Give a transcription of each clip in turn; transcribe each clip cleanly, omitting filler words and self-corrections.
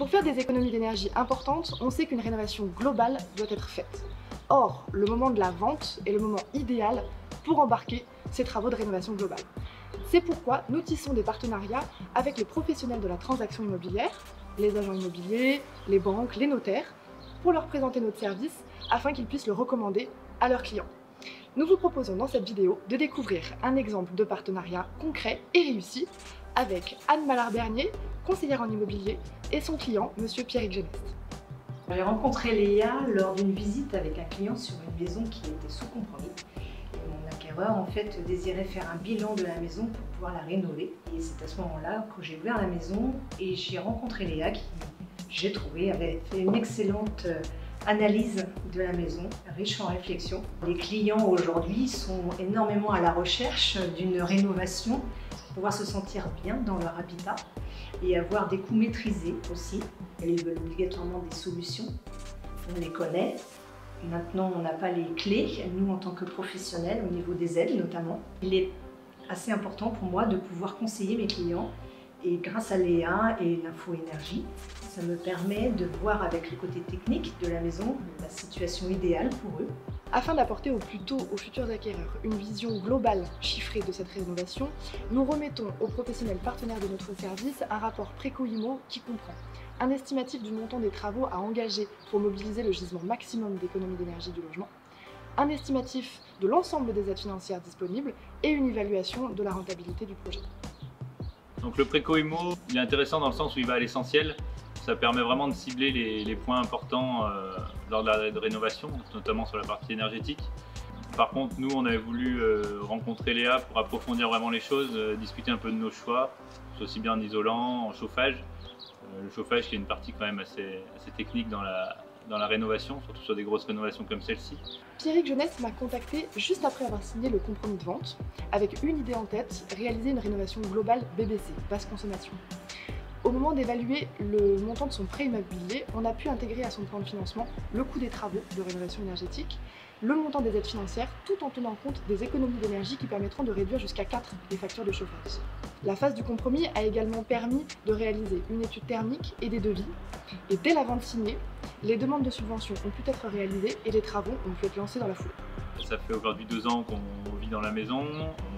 Pour faire des économies d'énergie importantes, on sait qu'une rénovation globale doit être faite. Or, le moment de la vente est le moment idéal pour embarquer ces travaux de rénovation globale. C'est pourquoi nous tissons des partenariats avec les professionnels de la transaction immobilière, les agents immobiliers, les banques, les notaires, pour leur présenter notre service afin qu'ils puissent le recommander à leurs clients. Nous vous proposons dans cette vidéo de découvrir un exemple de partenariat concret et réussi avec Anne Mallard-Bernier, conseillère en immobilier, et son client, Monsieur Pierrick Genest. J'ai rencontré Léa lors d'une visite avec un client sur une maison qui était sous compromis. Mon acquéreur en fait désirait faire un bilan de la maison pour pouvoir la rénover. Et c'est à ce moment-là que j'ai ouvert la maison et j'ai rencontré Léa qui, j'ai trouvé, avait fait une excellente analyse de la maison, riche en réflexion. Les clients aujourd'hui sont énormément à la recherche d'une rénovation pour pouvoir se sentir bien dans leur habitat et avoir des coûts maîtrisés aussi. Ils veulent obligatoirement des solutions, on les connaît. Maintenant, on n'a pas les clés, nous en tant que professionnels, au niveau des aides notamment. Il est assez important pour moi de pouvoir conseiller mes clients et grâce à Léa et l'info énergie, ça me permet de voir avec le côté technique de la maison la situation idéale pour eux. Afin d'apporter au plus tôt aux futurs acquéreurs une vision globale chiffrée de cette rénovation, nous remettons aux professionnels partenaires de notre service un rapport Préco-Immo qui comprend un estimatif du montant des travaux à engager pour mobiliser le gisement maximum d'économie d'énergie du logement, un estimatif de l'ensemble des aides financières disponibles et une évaluation de la rentabilité du projet. Donc le Préco-Immo, il est intéressant dans le sens où il va à l'essentiel. Ça permet vraiment de cibler les points importants lors de la rénovation, notamment sur la partie énergétique. Par contre, nous, on avait voulu rencontrer Léa pour approfondir vraiment les choses, discuter un peu de nos choix, aussi bien en isolant, en chauffage. Le chauffage qui est une partie quand même assez technique dans la rénovation, surtout sur des grosses rénovations comme celle-ci. Pierrick Genest m'a contacté juste après avoir signé le compromis de vente, avec une idée en tête, réaliser une rénovation globale BBC, basse consommation. Au moment d'évaluer le montant de son prêt immobilier, on a pu intégrer à son plan de financement le coût des travaux de rénovation énergétique, le montant des aides financières, tout en tenant compte des économies d'énergie qui permettront de réduire jusqu'à 4 les factures de chauffage. La phase du compromis a également permis de réaliser une étude thermique et des devis. Et dès la vente signée, les demandes de subvention ont pu être réalisées et les travaux ont pu être lancés dans la foulée. Ça fait aujourd'hui 2 ans qu'on vit dans la maison,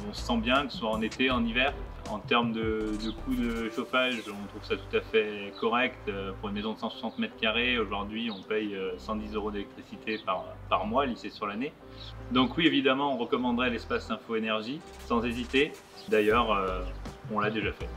on se sent bien, que ce soit en été, en hiver. En termes de coût de chauffage, on trouve ça tout à fait correct. Pour une maison de 160 mètres carrés, aujourd'hui on paye 110 € d'électricité par mois, lissé sur l'année. Donc oui, évidemment, on recommanderait l'espace Info Énergie, sans hésiter. D'ailleurs, on l'a déjà fait.